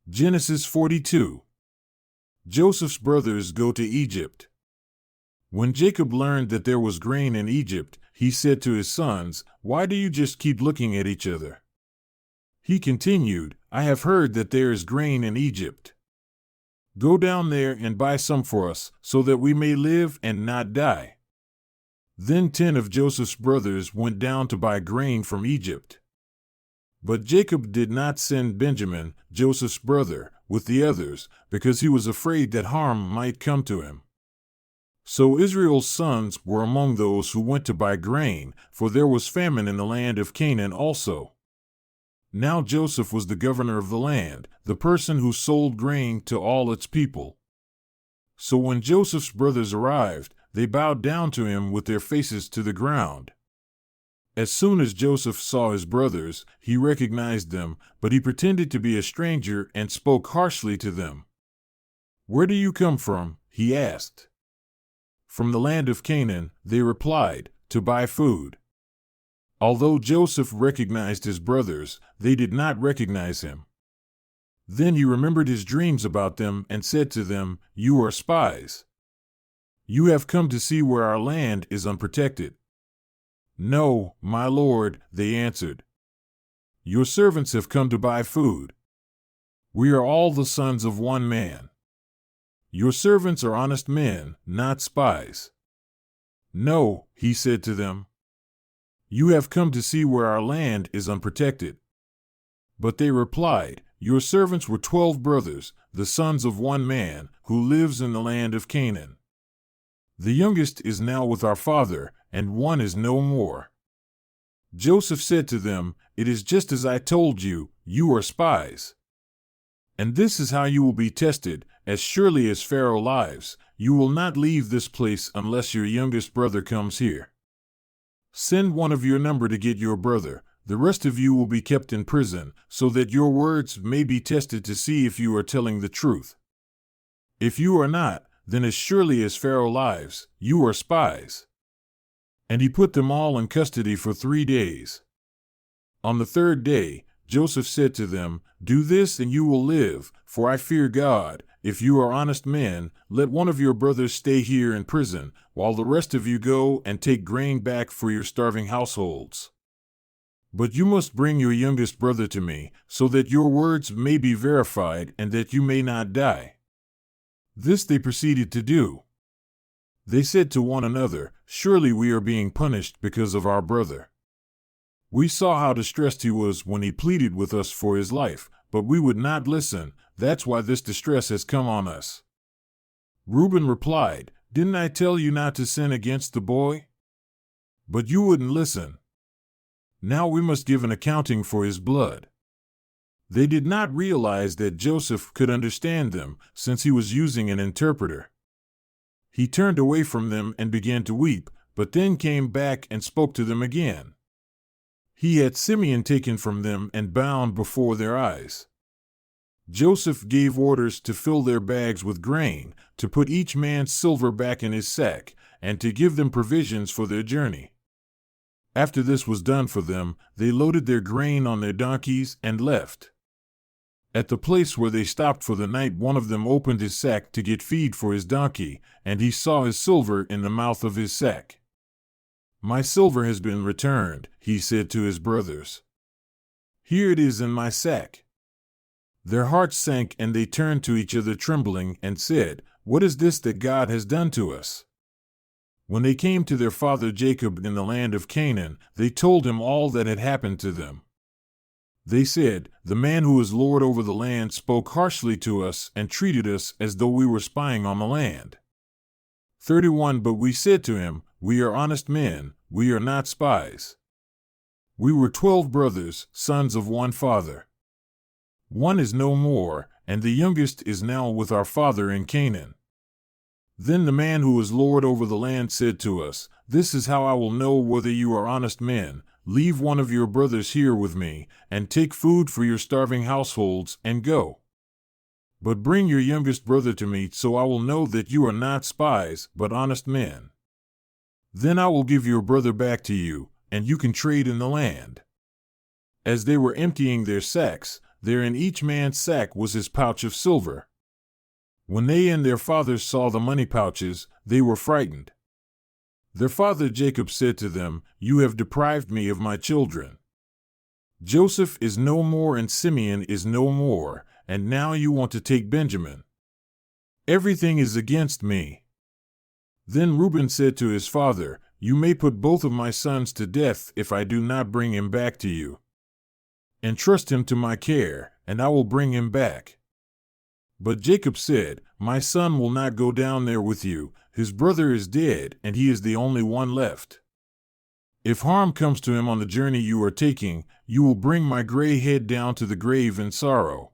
Genesis 42. Joseph's brothers go to Egypt. When Jacob learned that there was grain in Egypt, he said to his sons, "Why do you just keep looking at each other?" He continued, "I have heard that there is grain in Egypt. Go down there and buy some for us, so that we may live and not die." Then 10 of Joseph's brothers went down to buy grain from Egypt. But Jacob did not send Benjamin, Joseph's brother, with the others, because he was afraid that harm might come to him. So Israel's sons were among those who went to buy grain, for there was famine in the land of Canaan also. Now Joseph was the governor of the land, the person who sold grain to all its people. So when Joseph's brothers arrived, they bowed down to him with their faces to the ground. As soon as Joseph saw his brothers, he recognized them, but he pretended to be a stranger and spoke harshly to them. "Where do you come from?" he asked. "From the land of Canaan," they replied, "to buy food." Although Joseph recognized his brothers, they did not recognize him. Then he remembered his dreams about them and said to them, "You are spies. You have come to see where our land is unprotected." "No, my lord," they answered. "Your servants have come to buy food. We are all the sons of one man. Your servants are honest men, not spies." "No," he said to them. "You have come to see where our land is unprotected." But they replied, "Your servants were 12 brothers, the sons of one man, who lives in the land of Canaan. The youngest is now with our father, and one is no more." Joseph said to them, "It is just as I told you, you are spies. And this is how you will be tested. As surely as Pharaoh lives, you will not leave this place unless your youngest brother comes here. Send one of your number to get your brother. The rest of you will be kept in prison, so that your words may be tested to see if you are telling the truth. If you are not, then as surely as Pharaoh lives, you are spies." And he put them all in custody for 3 days. On the 3rd day, Joseph said to them, "Do this and you will live, for I fear God. If you are honest men, let one of your brothers stay here in prison, while the rest of you go and take grain back for your starving households. But you must bring your youngest brother to me, so that your words may be verified and that you may not die." This they proceeded to do. They said to one another, "Surely we are being punished because of our brother. We saw how distressed he was when he pleaded with us for his life, but we would not listen. That's why this distress has come on us." Reuben replied, "Didn't I tell you not to sin against the boy? But you wouldn't listen. Now we must give an accounting for his blood." They did not realize that Joseph could understand them, since he was using an interpreter. He turned away from them and began to weep, but then came back and spoke to them again. He had Simeon taken from them and bound before their eyes. Joseph gave orders to fill their bags with grain, to put each man's silver back in his sack, and to give them provisions for their journey. After this was done for them, they loaded their grain on their donkeys and left. At the place where they stopped for the night, one of them opened his sack to get feed for his donkey, and he saw his silver in the mouth of his sack. "My silver has been returned," he said to his brothers. "Here it is in my sack." Their hearts sank and they turned to each other trembling and said, "What is this that God has done to us?" When they came to their father Jacob in the land of Canaan, they told him all that had happened to them. They said, "The man who is lord over the land spoke harshly to us and treated us as though we were spying on the land." 31 But we said to him, "We are honest men, we are not spies. We were 12 brothers, sons of one father. One is no more, and the youngest is now with our father in Canaan." Then the man who is lord over the land said to us, "This is how I will know whether you are honest men. Leave one of your brothers here with me, and take food for your starving households, and go. But bring your youngest brother to me, so I will know that you are not spies, but honest men. Then I will give your brother back to you, and you can trade in the land." As they were emptying their sacks, there in each man's sack was his pouch of silver. When they and their fathers saw the money pouches, they were frightened. Their father Jacob said to them, "You have deprived me of my children. Joseph is no more and Simeon is no more, and now you want to take Benjamin. Everything is against me." Then Reuben said to his father, "You may put both of my sons to death if I do not bring him back to you. Entrust him to my care, and I will bring him back." But Jacob said, "My son will not go down there with you. His brother is dead, and he is the only one left. If harm comes to him on the journey you are taking, you will bring my gray head down to the grave in sorrow."